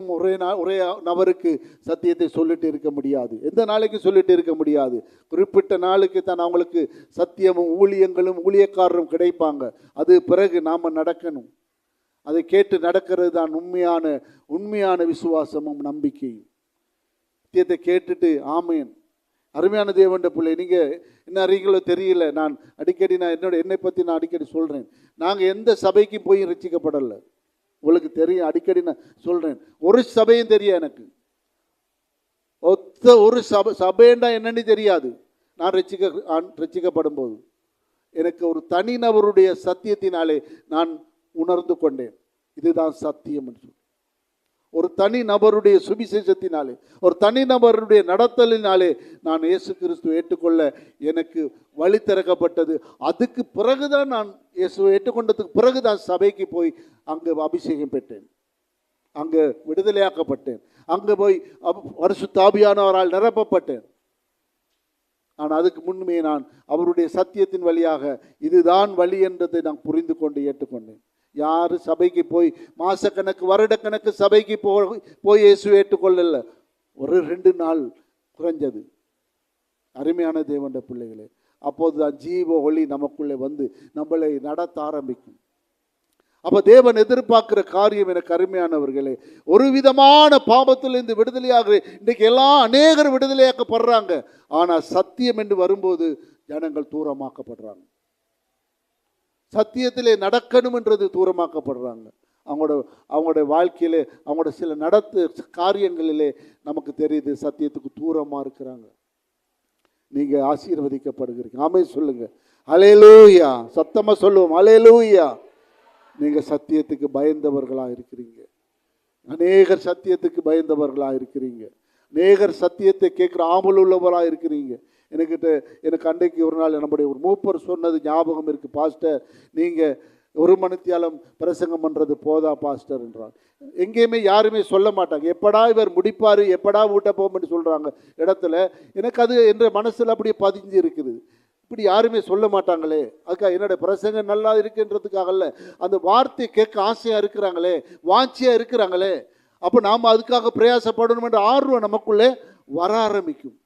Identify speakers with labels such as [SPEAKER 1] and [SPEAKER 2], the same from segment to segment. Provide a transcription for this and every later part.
[SPEAKER 1] ஒரே நபருக்கு சத்தியத்தை சொல்லிட்டு இருக்க முடியாது. எந்த நாளைக்கு சொல்லிட்டு இருக்க முடியாது. குறிப்பிட்ட நாளுக்கு தான் அவங்களுக்கு சத்தியமும் ஊழியங்களும் ஊழியக்காரரும் கிடைப்பாங்க. அது பிறகு நாம் நடக்கணும். அதை கேட்டு நடக்கிறது தான் உண்மையான விசுவாசமும் நம்பிக்கையும். சத்தியத்தை கேட்டுட்டு ஆமேன். அருமையான தேவனுடைய பிள்ளை, நீங்கள் என்ன அறிங்களோ தெரியல. நான் என்னை பற்றி நான் அடிக்கடி சொல்கிறேன். நாங்கள் எந்த சபைக்கும் போய் ரட்சிக்கப்படலை. உங்களுக்கு தெரியும், அடிக்கடி நான் சொல்கிறேன். ஒரு சபையும் தெரியும் எனக்கு. ஒரு சபைண்டா என்னன்னு தெரியாது. நான் ரட்சிக்கப்படும் போது எனக்கு ஒரு தனிநபருடைய சத்தியத்தினாலே நான் உணர்ந்து கொண்டேன், இதுதான் சத்தியம் என்று. ஒரு தனி நபருடைய சுவிசேஷத்தினாலே, ஒரு தனி நபருடைய நடத்தலினாலே நான் இயேசு கிறிஸ்துவை ஏற்றுக்கொள்ள எனக்கு வழி திறக்கப்பட்டது. அதுக்கு பிறகுதான் நான் இயேசுவை ஏற்றுக்கொண்டதுக்கு பிறகுதான் சபைக்கு போய் அங்கே அபிஷேகம் பெற்றேன், அங்கே விடுதலையாக்கப்பட்டேன், அங்கே போய் பரிசுத்த ஆவியானவரால் நிரப்பப்பட்டேன். ஆனால் அதுக்கு முன்மே நான் அவருடைய சத்தியத்தின் வழியாக இதுதான் வழி என்றதை நான் புரிந்து கொண்டு ஏற்றுக்கொண்டேன். யாரு சபைக்கு போய் மாசக்கணக்கு வருடக்கணக்கு சபைக்கு போய் இயேசு ஏற்றுக்கொள்ளல. ஒரு 2 நாள் குறைஞ்சது. அருமையான தேவனுடைய பிள்ளைகளே, அப்போதுதான் ஜீவ ஒளி நமக்குள்ளே வந்து நம்மளை நடத்த ஆரம்பிக்கும். அப்ப தேவன் எதிர்பார்க்கிற காரியம் எனக்கு அருமையானவர்களே, ஒரு விதமான பாவத்திலிருந்து விடுதலையாக இன்றைக்கு எல்லாம் அநேகர் விடுதலையாக்கப்படுறாங்க. ஆனா சத்தியம் என்று வரும்போது ஜனங்கள் தூரமாக்கப்படுறாங்க. சத்தியத்திலே நடக்கணும் என்றது தூரமாக்கப்படுறாங்க. அவங்களோட வாழ்க்கையிலே, அவங்களோட சில காரியங்களிலே நமக்கு தெரியுது சத்தியத்துக்கு தூரமாக இருக்கிறாங்க. நீங்கள் ஆசீர்வதிக்கப்படுகிறீங்க. ஆமென் சொல்லுங்க. அல்லேலூயா. சத்தமாக சொல்லுவோம் அல்லேலூயா. நீங்கள் சத்தியத்துக்கு பயந்தவர்களாக இருக்கிறீங்க. அநேகர் சத்தியத்துக்கு பயந்தவர்களாக இருக்கிறீங்க. அநேகர் சத்தியத்தை கேட்குற ஆவல் உள்ளவர்களாக இருக்கிறீங்க. எனக்கு அன்றைக்கு ஒரு நாள் நம்முடைய ஒரு மூப்பர் சொன்னது ஞாபகம் இருக்குது. பாஸ்டர், நீங்கள் 1 மணித்தியாலம் பிரசங்கம் பண்ணுறது போதா பாஸ்டர் என்றார். எங்கேயுமே யாருமே சொல்ல மாட்டாங்க, எப்படா இவர் முடிப்பார், எப்படா வீட்டை போகும்னு சொல்கிறாங்க இடத்துல. எனக்கு அது என்ற மனசில் அப்படியே பதிஞ்சு இருக்குது. இப்படி யாருமே சொல்ல மாட்டாங்களே, அதுக்காக என்னுடைய பிரசங்கம் நல்லா இருக்குன்றதுக்காகல, அந்த வார்த்தையை கேட்க ஆசையாக இருக்கிறாங்களே, வாஞ்சியாக இருக்கிறாங்களே, அப்போ நாம் அதுக்காக பிரயாசப்படணும் என்ற ஆர்வம் நமக்குள்ளே வர ஆரம்பிக்கும்.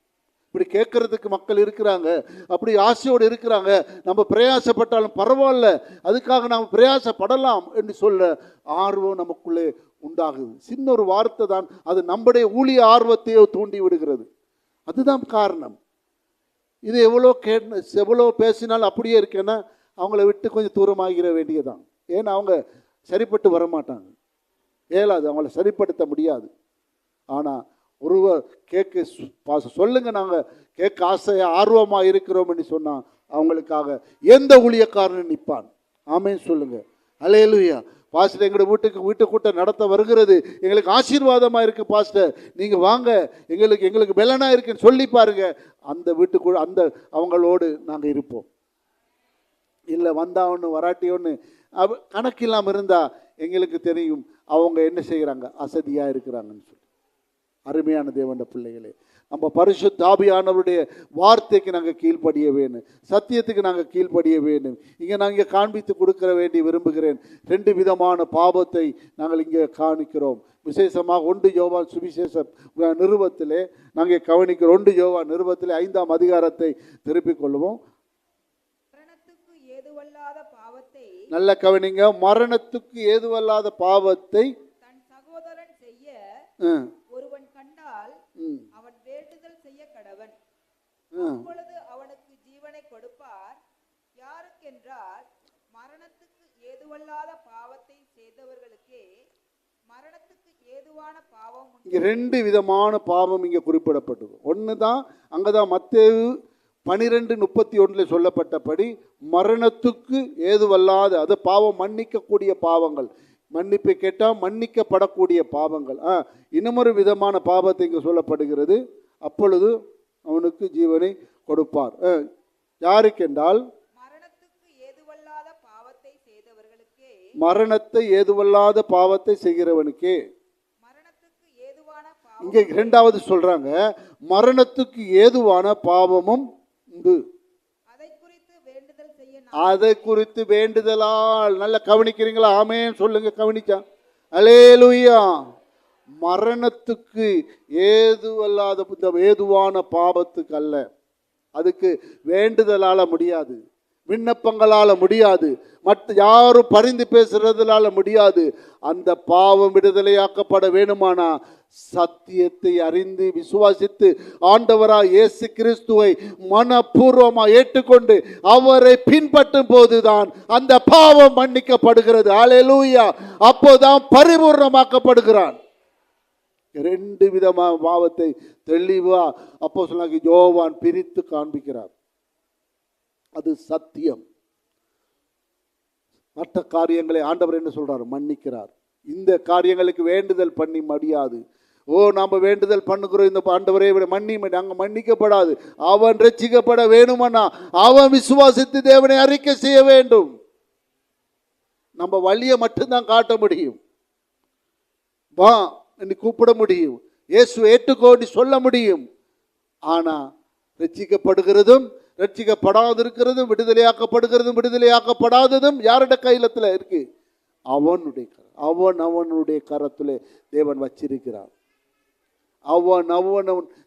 [SPEAKER 1] இப்படி கேட்கறதுக்கு மக்கள் இருக்கிறாங்க, அப்படி ஆசையோடு இருக்கிறாங்க. நம்ம பிரயாசப்பட்டாலும் பரவாயில்ல, அதுக்காக நாம் பிரயாசப்படலாம் என்று சொல்ல ஆர்வம் நமக்குள்ளே உண்டாகுது. சின்ன ஒரு வார்த்தை தான் அது நம்முடைய ஊழிய ஆர்வத்தையோ தூண்டி விடுகிறது. அதுதான் காரணம். இது எவ்வளோ பேசினாலும் அப்படியே இருக்கேன்னா அவங்கள விட்டு கொஞ்சம் தூரமாகிற வேண்டியதான். ஏன்னா அவங்க சரிப்பட்டு வரமாட்டாங்க, ஏலாது, அவங்கள சரிப்படுத்த முடியாது. ஆனால் ஒருவர் கேட்க சொல்லுங்க, நாங்கள் கேட்க ஆசையாக ஆர்வமாக இருக்கிறோம்னு சொன்னால் அவங்களுக்காக எந்த ஊழியக்காரனும் நிற்பான். ஆமேன்னு சொல்லுங்க. அல்லேலூயா. பாஸ்டர், எங்களோட வீட்டு கூட்டம் நடத்த வருகிறது, எங்களுக்கு ஆசீர்வாதமாக இருக்குது பாஸ்டர், நீங்கள் வாங்க, எங்களுக்கு பெலனாக இருக்குன்னு சொல்லி பாருங்க. அந்த வீட்டுக்குள்ள அவங்களோடு நாங்கள் இருப்போம். இல்லை வந்தா ஒன்று வராட்டி ஒன்று கணக்கு இல்லாமல் இருந்தால் எங்களுக்கு தெரியும் அவங்க என்ன செய்கிறாங்க, அசதியாக இருக்கிறாங்கன்னு சொல்லி. அருமையான தேவனுடைய பிள்ளைகளே, நம்ம பரிசுத்த ஆவியானவருடைய வார்த்தைக்கு நாங்கள் கீழ்ப்படிய வேணும், சத்தியத்துக்கு நாங்கள் கீழ்ப்படிய வேணும். இங்கே நாங்கள் காண்பித்து கொடுக்க வேண்டி விரும்புகிறேன். 2 விதமான பாவத்தை நாங்கள் இங்கே காணிக்கிறோம். விசேஷமாக 1 யோவான் சுவிசேஷ நிருபத்திலே நாங்கள் கவனிக்கிறோம். 1 யோவான் நிருபத்திலே 5ஆம் அதிகாரத்தை திருப்பிக் கொள்வோம். நல்ல கவனிங்க. மரணத்துக்கு ஏதுவல்லாத பாவத்தை
[SPEAKER 2] தன் சகோதரன் செய்ய ஒருவன் கண்டால் அவன் வேண்டுதல் செய்ய கடவன், அப்பொழுது அவனுக்கு ஜீவனை கொடுப்பார். யாருக்கென்றால் மரணத்துக்கு ஏதுவல்லாத பாவத்தை செய்தவர்களுக்கே மரணத்துக்கு ஏதுவான பாவம்.
[SPEAKER 1] இங்க 2 விதமான பாவம் இங்க குறிப்பிடப்பட்டது. ஒன்று தான் அங்கதான் மத்தேயு 12:31 சொல்லப்பட்டபடி மரணத்துக்கு ஏதுவல்லாத, அது பாவம் மன்னிக்கக்கூடிய பாவங்கள், மன்னிப்பை கேட்டால் மன்னிக்கப்படக்கூடிய பாவங்கள். இன்னமொரு விதமான பாவத்தை இங்கே சொல்லப்படுகிறது. அப்பொழுது அவனுக்கு ஜீவனை கொடுப்பார். யாருக்கென்றால் மரணத்தை ஏதுவல்லாத பாவத்தை செய்கிறவனுக்கே. இங்கே 2வது சொல்றாங்க, மரணத்துக்கு ஏதுவான பாவமும் உண்டு, அதை குறித்து வேண்டுதலால். நல்ல கவனிக்கிறீங்களா? ஆமென் சொல்லுங்க. கவனிச்சா அல்லேலூயா. மரணத்துக்கு ஏதுவல்லாத இந்த ஏதுவான பாவத்துக்கு அல்ல. அதுக்கு வேண்டுதலால முடியாது, விண்ணப்பங்களால முடியாது, மற்ற யாரும் பரிந்து பேசுறதுனால முடியாது. அந்த பாவம் விடுதலையாக்கப்பட வேணுமானா சத்தியத்தை அறிந்து விசுவாசித்து ஆண்டவராய் இயேசு கிறிஸ்துவை மனப்பூர்வமாக ஏற்றுக்கொண்டு அவரை பின்பற்றும் போதுதான் அந்த பாவம் மன்னிக்கப்படுகிறது. ஹல்லேலூயா. அப்போதான் பரிபூர்ணமாக்கப்படுகிறான். ரெண்டு விதமான பாவத்தை தெளிவா அப்போஸ்தலனாகிய யோவான் பிரித்து காண்பிக்கிறார். அது சத்தியம். மற்ற காரியங்களை ஆண்டவர் என்ன சொல்றார்? மன்னிக்கிறார். இந்த காரியங்களுக்கு வேண்டுதல் பண்ணி முடியாது. நாம வேண்டுதல் பண்ணுகிறோம், இந்த ஆண்டவரை நாங்க மன்னிக்கப்படாது. அவன் ரட்சிக்கப்பட வேணுமன்னா அவன் விசுவாசித்து தேவனை அறிக்கை செய்ய வேண்டும். நம்ம வழியை மட்டும்தான் காட்ட முடியும். வா என்று கூப்பிட முடியும், இயேசு ஏற்றுக்கோடி சொல்ல முடியும். ஆனா ரட்சிக்கப்படுகிறதும் ரட்சிக்கப்படாதிருக்கிறதும் விடுதலையாக்கப்படுகிறதும் விடுதலையாக்கப்படாததும் யாருடைய கையிலத்துல இருக்கு? அவனுடைய கரத்திலே தேவன் வச்சிருக்கிறார். அவன்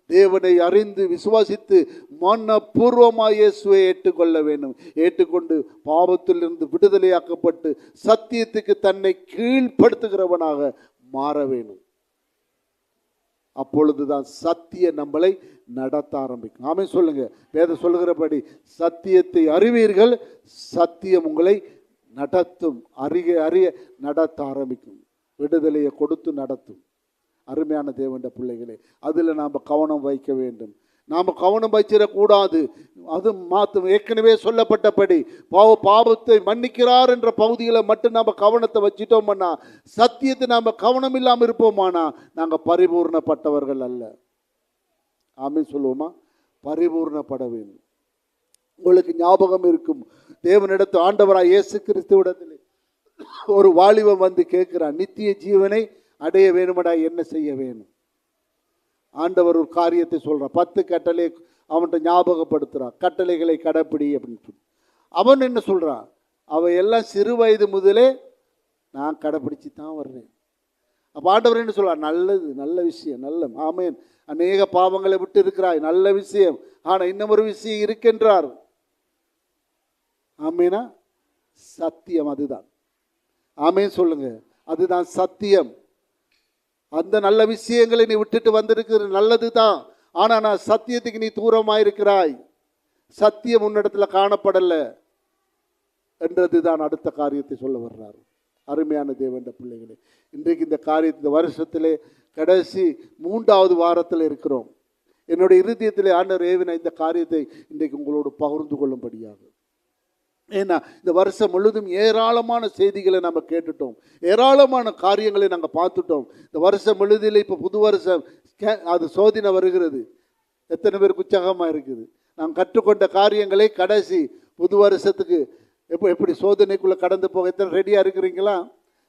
[SPEAKER 1] தேவனை அறிந்து விசுவாசித்து மனப்பூர்வமாய் இயேசுவை ஏற்றுக்கொள்ள வேண்டும். ஏற்றுக்கொண்டு பாவத்திலிருந்து விடுதலையாக்கப்பட்டு சத்தியத்துக்கு தன்னை கீழ்ப்படுத்துகிறவனாக மாற வேண்டும். அப்பொழுதுதான் சத்தியம் நம்மளை நடத்த ஆரம்பிக்கும். ஆமென் சொல்லுங்க. வேதம் சொல்லுகிறபடி சத்தியத்தை அறிவீர்கள், சத்தியம் உங்களை நடத்தும். அறிய நடத்த ஆரம்பிக்கும். விடுதலையை கொடுத்து நடத்தும். அருமையான தேவனுடைய பிள்ளைகளே, அதில் நாம் கவனம் வைக்க வேண்டும். நாம் கவனம் வச்சிடக்கூடாது. அது மாற்றும். ஏற்கனவே சொல்லப்பட்டபடி பாவத்தை மன்னிக்கிறார் என்ற பகுதியில் மட்டும் நாம் கவனத்தை வச்சிட்டோம்னா, சத்தியத்தை நாம் கவனம் இல்லாமல் இருப்போமானா நாங்கள் பரிபூர்ணப்பட்டவர்கள் அல்ல. ஆமென் சொல்லுவோமா? பரிபூர்ணப்பட வேண்டும். உங்களுக்கு ஞாபகம் இருக்கும், தேவனிடத்து ஆண்டவராய் இயேசு கிறிஸ்துவிடத்தில் ஒரு வாலிபன் வந்து கேட்கிறான், நித்திய ஜீவனை அடைய வேணுமடா என்ன செய்ய வேணும்? ஆண்டவர் ஒரு காரியத்தை சொல்றான். 10 கட்டளை அவன்கிட்ட ஞாபகப்படுத்துறான். கட்டளைகளை கடைப்பிடி அப்படின்னு சொல்லி. அவன் என்ன சொல்றான்? அவன் எல்லாம் சிறு வயது முதலே நான் கடைப்பிடிச்சு தான் வர்றேன். அப்போ ஆண்டவர் என்ன சொல்றார்? நல்லது, நல்ல விஷயம், நல்ல ஆமேன். அநேக பாவங்களை விட்டு இருக்கிறாய், நல்ல விஷயம். ஆனால் இன்னும் ஒரு விஷயம் இருக்கின்றார். ஆமேனா? சத்தியம். அதுதான். ஆமேன் சொல்லுங்க. அதுதான் சத்தியம். அந்த நல்ல விஷயங்களை நீ விட்டுட்டு வந்திருக்கிற நல்லது தான். ஆனால் நான் சத்தியத்துக்கு நீ தூரமாயிருக்கிறாய், சத்தியம் உன்னிடத்துல காணப்படல என்றது தான் அடுத்த காரியத்தை சொல்ல வர்றாரு. அருமையான தேவனுடைய பிள்ளைகளே, இன்றைக்கு இந்த காரியத்தை இந்த வருஷத்திலே கடைசி 3வது வாரத்தில் இருக்கிறோம். என்னுடைய இருதயத்திலே ஆண்டவர் ஏவின இந்த காரியத்தை இன்றைக்கு உங்களோடு பகிர்ந்து கொள்ளும்படியாக. ஏன்னா இந்த வருஷம் முழுதும் ஏராளமான செய்திகளை நம்ம கேட்டுட்டோம், ஏராளமான காரியங்களை நாங்கள் பார்த்துட்டோம். இந்த வருஷம் முழுதில் இப்போ புது வருஷம் அது சோதனை வருகிறது. எத்தனை பேருக்கு உற்சாகமாக இருக்குது? நாங்கள் கற்றுக்கொண்ட காரியங்களை கடைசி புது வருஷத்துக்கு எப்படி சோதனைக்குள்ளே கடந்து போக எத்தனை ரெடியாக இருக்கிறீங்களா?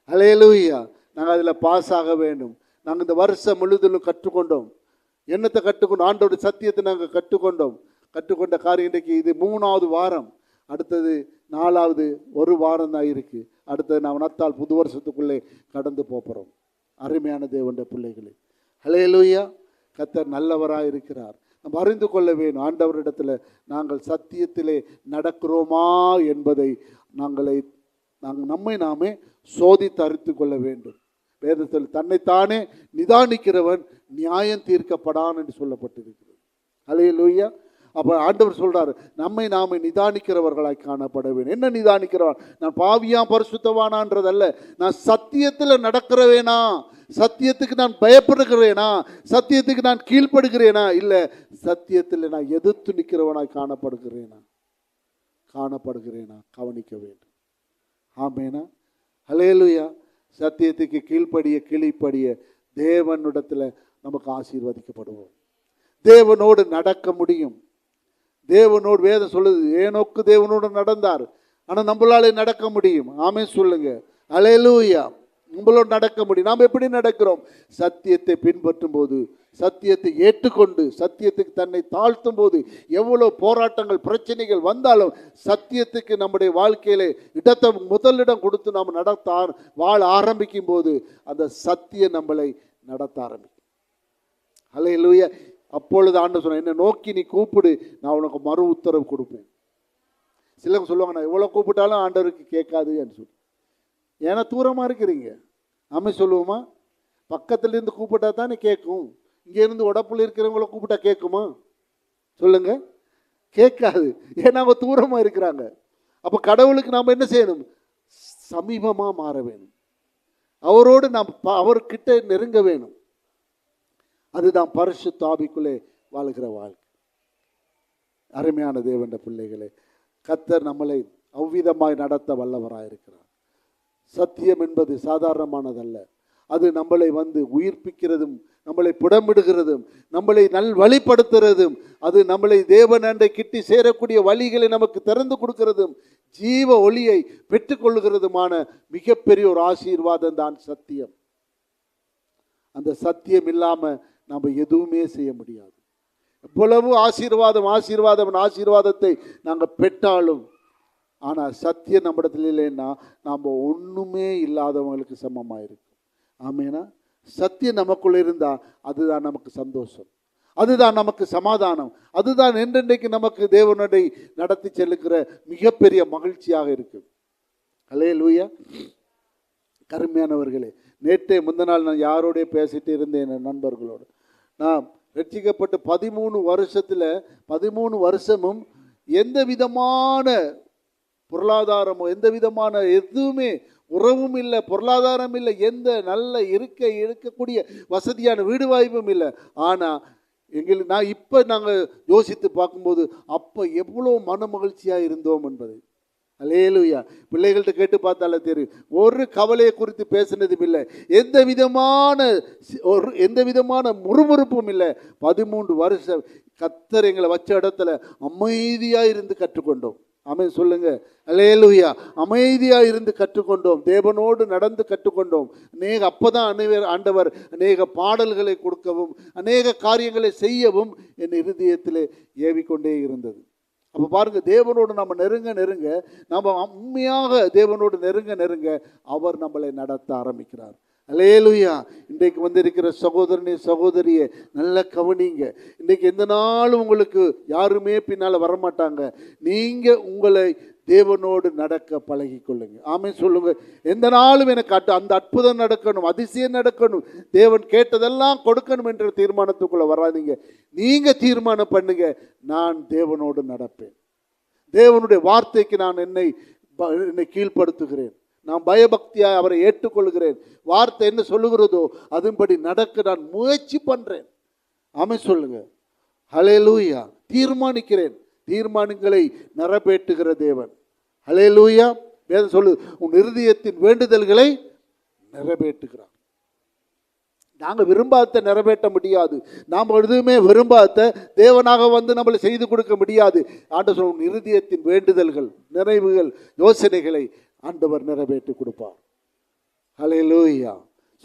[SPEAKER 1] ஹல்லேலூயா. நாங்கள் அதில் பாஸ் ஆக வேண்டும். நாங்கள் இந்த வருஷம் முழுதிலும் கற்றுக்கொண்டோம். என்னத்தை கற்றுக்கொண்டோம்? ஆண்டோட சத்தியத்தை நாங்கள் கற்றுக்கொண்ட காரியம் இன்றைக்கு இது 3வது வாரம். அடுத்தது 4வது ஒரு வாரம் தான் இருக்குது. அடுத்தது நாம் நத்தால் புது வருஷத்துக்குள்ளே கடந்து போகிறோம். அருமையான தேவனுடைய பிள்ளைகளே, ஹல்லேலூயா. கர்த்தர் நல்லவராக இருக்கிறார். நம்ம அறிந்து கொள்ள வேணும், ஆண்டவரிடத்தில் நாங்கள் சத்தியத்திலே நடக்கிறோமா என்பதை நாங்கள் நம்மை நாமே சோதித்து அறிந்து கொள்ள வேண்டும். வேதத்தில் தன்னைத்தானே நிதானிக்கிறவன் நியாயம் தீர்க்கப்படான் என்று சொல்லப்பட்டிருக்கிறது. ஹல்லேலூயா. அப்போ ஆண்டவர் சொல்றாரு, நம்மை நாம நிதானிக்கிறவர்களாய் காணப்பட வேண்டும். என்ன நிதானிக்கிறவன்? நான் பாவியா பரிசுத்தவானான்றதல்ல, நான் சத்தியத்தில் நடக்கிறவேனா, சத்தியத்துக்கு நான் பயப்படுகிறேனா, சத்தியத்துக்கு நான் கீழ்ப்படுகிறேனா, இல்லை சத்தியத்தில் நான் எதிர்த்து நிற்கிறவனாய் காணப்படுகிறேனா கவனிக்க வேண்டும். ஆமேனா? ஹல்லேலூயா. சத்தியத்துக்கு கீழ்ப்படிய தேவனிடத்தில் நமக்கு ஆசீர்வதிக்கப்படுவோம். தேவனோடு நடக்க முடியும். தேவனோடு வேதம் சொல்லுது, ஏனோக்கு தேவனோடு நடந்தார். ஆனால் நம்மளாலே நடக்க முடியும். ஆமென் சொல்லுங்க. ஹல்லேலூயா. நம்மளோடு நடக்க முடியும். நாம் எப்படி நடக்கிறோம்? சத்தியத்தை பின்பற்றும் போது, சத்தியத்தை ஏற்றுக்கொண்டு சத்தியத்துக்கு தன்னை தாழ்த்தும் போது, எவ்வளோ போராட்டங்கள் பிரச்சனைகள் வந்தாலும் சத்தியத்துக்கு நம்முடைய வாழ்க்கையிலே முதலிடம் கொடுத்து நாம் வாழ ஆரம்பிக்கும் போது அந்த சத்தியம் நம்மளை நடத்த ஆரம்பிக்கும். ஹல்லேலூயா. அப்பொழுது ஆண்டவர் சொன்னார், என்னை நோக்கி நீ கூப்பிடு, நான் உனக்கு மறு உத்தரவு கொடுப்பேன். சிலவங்க சொல்லுவாங்க, நான் எவ்வளோ கூப்பிட்டாலும் ஆண்டவருக்கு கேட்காதுன்னு சொல்லி. ஏன்னா தூரமாக இருக்கிறீங்க. நம்ம சொல்லுவோமா? பக்கத்துலேருந்து கூப்பிட்டா தானே கேட்கும். இங்கேருந்து உடப்புல இருக்கிறவங்கள கூப்பிட்டா கேட்குமா? சொல்லுங்க, கேட்காது. ஏன்னா அவங்க தூரமாக இருக்கிறாங்க. அப்போ கடவுளுக்கு நாம் என்ன செய்யணும்? சமீபமாக மாற வேணும். அவரோடு நாம் அவர்கிட்ட நெருங்க வேணும். அதுதான் பரிசுத்த ஆவிக்குள்ளே வாழ்கிற வாழ்க்கை. அருமையான தேவனுடைய பிள்ளைகளே, கர்த்தர் நம்மளை அவ்விதமாய் நடத்த வல்லவராயிருக்கிறார். சத்தியம் என்பது சாதாரணமானதல்ல. அது நம்மளை வந்து உயிர்ப்பிக்கிறதும், நம்மளை புடமிடுகிறதும், நம்மளை வழிப்படுத்துறதும், அது நம்மளை தேவன் அண்டை கிட்டி சேரக்கூடிய வழிகளை நமக்கு திறந்து கொடுக்கிறதும், ஜீவ ஒளியை பெற்றுக்கொள்கிறதுமான மிகப்பெரிய ஒரு ஆசீர்வாதம் தான் சத்தியம். அந்த சத்தியம் இல்லாமல் நம்ம எதுவுமே செய்ய முடியாது. எவ்வளவு ஆசீர்வாதத்தை நாங்கள் பெற்றாலும், ஆனால் சத்தியம் நம்மிடத்தில் இல்லைன்னா நாம் ஒன்றுமே இல்லாதவங்களுக்கு சமமாக இருக்கும். ஆமேனா? சத்தியம் நமக்குள்ள இருந்தால் அதுதான் நமக்கு சந்தோஷம், அதுதான் நமக்கு சமாதானம், அதுதான் என்றென்றைக்கு நமக்கு தேவனுடைய நடத்தி செல்லுகிற மிகப்பெரிய மகிழ்ச்சியாக இருக்கும். ஹல்லேலூயா. கருமையானவர்களே, நேற்றே முந்த நாள் நான் யாரோடைய பேசிட்டு இருந்தேன், என் நண்பர்களோடு. நான் ரட்சிக்கப்பட்டு 13 வருஷமும் எந்த விதமான பொருளாதாரமோ எந்த விதமான எதுவுமே உறவும் இல்லை, பொருளாதாரம் இல்லை, எந்த நல்ல இருக்கக்கூடிய வசதியான வீடு வாய்ப்பும் இல்லை. ஆனால் நாங்கள் யோசித்து பார்க்கும்போது அப்போ எவ்வளோ மன மகிழ்ச்சியாக இருந்தோம் என்பதை. அல்லேலூயா. பிள்ளைகள்கிட்ட கேட்டு பார்த்தாலே தெரியும். ஒரு கவலையை குறித்து பேசினதும் இல்லை, எந்த விதமான முறுமுறுப்பும் இல்லை. 13 வருஷம் கர்த்தர் எங்களை வச்ச இடத்துல அமைதியாக இருந்து கற்றுக்கொண்டோம். ஆமென் சொல்லுங்க. அல்லேலூயா. அமைதியாக இருந்து கற்றுக்கொண்டோம், தேவனோடு நடந்து கற்றுக்கொண்டோம். அப்போதான் ஆண்டவர் அநேக பாடல்களை கொடுக்கவும் அநேக காரியங்களை செய்யவும் என் இருதயத்திலே ஏவிக்கொண்டே இருந்தது. அப்போ பாருங்க, தேவனோடு நம்ம நெருங்க நம்ம உண்மையாக தேவனோடு நெருங்க அவர் நம்மளை நடத்த ஆரம்பிக்கிறார். அல்லேலூயா. இன்றைக்கு வந்திருக்கிற சகோதரனே சகோதரியே, நல்ல கவனிங்க. இன்றைக்கு எந்த நாளும் உங்களுக்கு யாருமே பின்னால் வரமாட்டாங்க. நீங்கள் உங்களை தேவனோடு நடக்க பழகி கொள்ளுங்க. ஆமென் சொல்லுங்க. எந்த நாளும் எனக்கு அந்த அற்புதம் நடக்கணும், அதிசயம் நடக்கணும், தேவன் கேட்டதெல்லாம் கொடுக்கணும் என்ற தீர்மானத்துக்குள்ள வராதீங்க. நீங்க தீர்மானம் பண்ணுங்க, நான் தேவனோடு நடப்பேன், தேவனுடைய வார்த்தைக்கு நான் என்னை கீழ்ப்படுத்துகிறேன், நான் பயபக்தியாக அவரை ஏற்றுக்கொள்கிறேன், வார்த்தை என்ன சொல்லுகிறதோ அதன்படி நடக்க நான் முயற்சி பண்றேன். ஆமென் சொல்லுங்க. ஹல்லேலூயா. தீர்மானிக்கிறேன், தீர்மானங்களை நிறைவேற்றுகிற தேவன். ஹல்லேலூயா. வேதம் சொல்லு, உன் இருதயத்தின் வேண்டுதல்களை நிறைவேற்றுகிறார். நாங்கள் விரும்பாத நிறைவேற்ற முடியாது, நாம் எதுவுமே விரும்பாத தேவனாக வந்து நம்மளை செய்து கொடுக்க முடியாது. ஆண்டவர் சொல்ல, உன் இருதயத்தின் வேண்டுதல்கள், நிறைவுகள், யோசனைகளை ஆண்டவர் நிறைவேற்றி கொடுப்பார். ஹல்லேலூயா.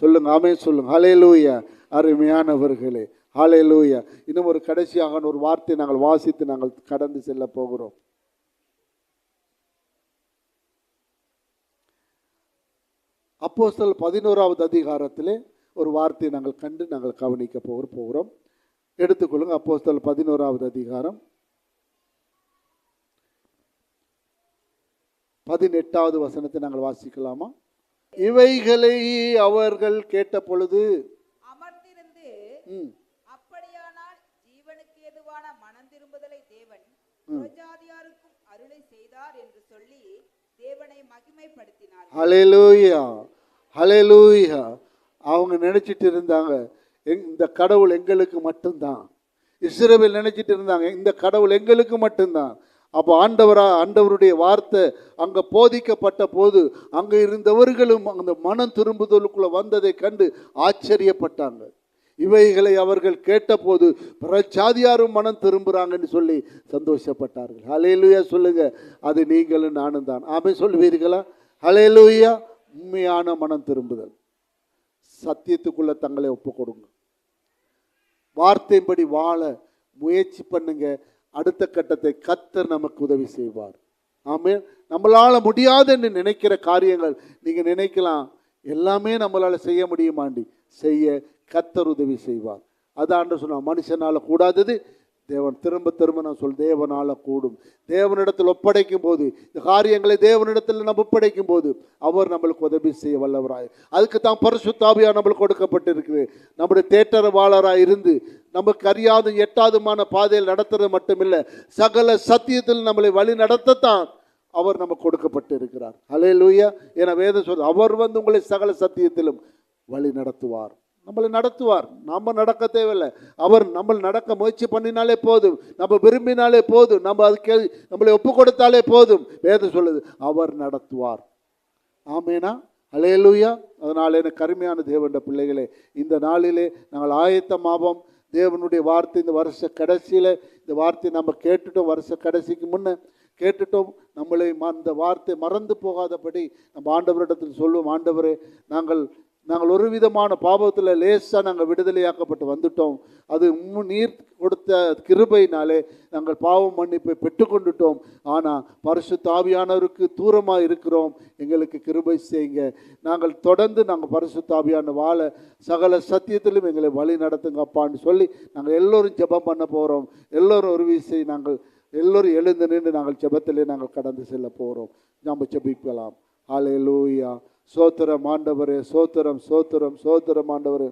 [SPEAKER 1] சொல்லுங்க, ஆமென் சொல்லுங்க. ஹல்லேலூயா. அருமையானவர்களே, ஹல்லேலூயா. இன்னும் ஒரு கடைசியாக ஒரு வார்த்தை நாங்கள் வாசித்து நாங்கள் கடந்து செல்ல போகிறோம். அப்போஸ்தலர் 11வது அதிகாரத்திலே ஒரு வார்த்தையை நாங்கள் கண்டு நாங்கள் கவனிக்க போகிறோம். எடுத்துக்கொள்ளுங்க. அப்போஸ்தலர் 11வது அதிகாரம் 18வது வசனத்தை நாங்கள் வாசிக்கலாமா? இவைகளை அவர்கள் கேட்ட பொழுது
[SPEAKER 2] அமர்ந்திருந்து, அப்படியானால் ஜீவனுக்கு ஏதுவான மனம் திரும்புதலை தேவன் புறஜாதியாருக்கும் அருளை செய்தார் என்று சொல்லி தேவனை மகிமைப்படுத்தினார்.
[SPEAKER 1] ஹல்லேலூயா. ஹல்லேலூயா. அவங்க நினைச்சிட்டு இருந்தாங்க, இந்த கடவுள் எங்களுக்கு மட்டும்தான். இஸ்ரவேல் நினைச்சிட்டு இருந்தாங்க, இந்த கடவுள் எங்களுக்கு மட்டும்தான். அப்போ ஆண்டவருடைய வார்த்தை அங்கே போதிக்கப்பட்ட போது அங்கே இருந்தவர்களும் அந்த மனம் திரும்புதலுக்குள்ள வந்ததை கண்டு ஆச்சரியப்பட்டாங்க. இவைகளை அவர்கள் கேட்டபோது பிரஜாதியாரும் மனம் திரும்புகிறாங்கன்னு சொல்லி சந்தோஷப்பட்டார்கள். ஹல்லேலூயா சொல்லுங்க. அது நீங்களும் நானும் தான். ஆமென் சொல்லுவீர்களா? ஹல்லேலூயா. உண்மையான மனம் திரும்புதல், சத்தியத்துக்குள்ள தங்களை ஒப்பு கொடுங்க, வார்த்தையின்படி வாழ முயற்சி பண்ணுங்க. அடுத்த கட்டத்தை கர்த்தர் நமக்கு உதவி செய்வார். ஆமென். நம்மளால முடியாதுன்னு நினைக்கிற காரியங்கள் நீங்க நினைக்கலாம், எல்லாமே நம்மளால செய்ய முடியுமாண்டி, செய்ய கர்த்தர் உதவி செய்வார். அதான் சொன்ன மனுஷனால கூடாதது தேவன் திரும்ப திரும்ப நான் சொல் தேவனால கூடும். தேவனிடத்தில் ஒப்படைக்கும் போது, இந்த காரியங்களை தேவனிடத்தில் நம்ம ஒப்படைக்கும் போது அவர் நம்மளுக்கு உதவி செய்ய வல்லவராய். அதுக்கு தான் பரிசுத்த ஆவியானவர் நம்மளுக்கு கொடுக்கப்பட்டிருக்குது. நம்முடைய தேற்றரவாளராக இருந்து நமக்கு அறியாத எட்டாதுமான பாதையில் நடத்துறது மட்டுமில்லை, சகல சத்தியத்தில் நம்மளை வழி நடத்தத்தான் அவர் நமக்கு கொடுக்கப்பட்டு இருக்கிறார். ஹல்லேலூயா. என வேதம் சொல்றது, அவர் உங்களை சகல சத்தியத்திலும் வழி நடத்துவார். நம்மளை நடத்துவார். நம்ம நடக்க தேவையில்லை. அவர் நம்ம நடக்க முயற்சி பண்ணினாலே போதும், நம்ம விரும்பினாலே போதும், நம்ம அதுக்கு நம்மளை ஒப்பு கொடுத்தாலே போதும். வேதம் சொல்லுது அவர் நடத்துவார். ஆமேனா? ஹல்லேலூயா. அதனால் எனக்கு அருமையான தேவனுடைய பிள்ளைகளே, இந்த நாளிலே நாங்கள் ஆயத்தமாவோம். தேவனுடைய வார்த்தை இந்த வருஷ கடைசியில் இந்த வார்த்தையை நம்ம கேட்டுட்டோம். வருஷ கடைசிக்கு முன்னே கேட்டுட்டோம். நம்மளை அந்த வார்த்தை மறந்து போகாதபடி நம்ம ஆண்டவரிடத்தில் சொல்லுவோம், ஆண்டவரே நாங்கள் ஒரு விதமான பாவத்தில் லேசாக நாங்கள் விடுதலையாக்கப்பட்டு வந்துட்டோம். அது நீர் கொடுத்த கிருபையினாலே நாங்கள் பாவம் மன்னிப்பை பெற்றுக்கொண்டுட்டோம். ஆனால் பரிசுத்த ஆவியானவருக்கு தூரமாக இருக்கிறோம். எங்களுக்கு கிருபை செய்யுங்க. நாங்கள் தொடர்ந்து பரிசுத்த ஆவியான வாழ சகல சத்தியத்திலும் எங்களை வழி நடத்துங்க அப்பான்னு சொல்லி நாங்கள் எல்லோரும் ஜெபம் பண்ண போகிறோம். எல்லோரும் ஒரு வீசை நாங்கள் எல்லோரும் எழுந்து நின்று நாங்கள் ஜெபத்திலே நாங்கள் கடந்து செல்ல போகிறோம். நாம் ஜெபிக்கலாம். ஹல்லேலூயா. சோத்திரம் ஆண்டவரே, சோத்திரம் சோத்திரம் சோத்திரம் ஆண்டவரே.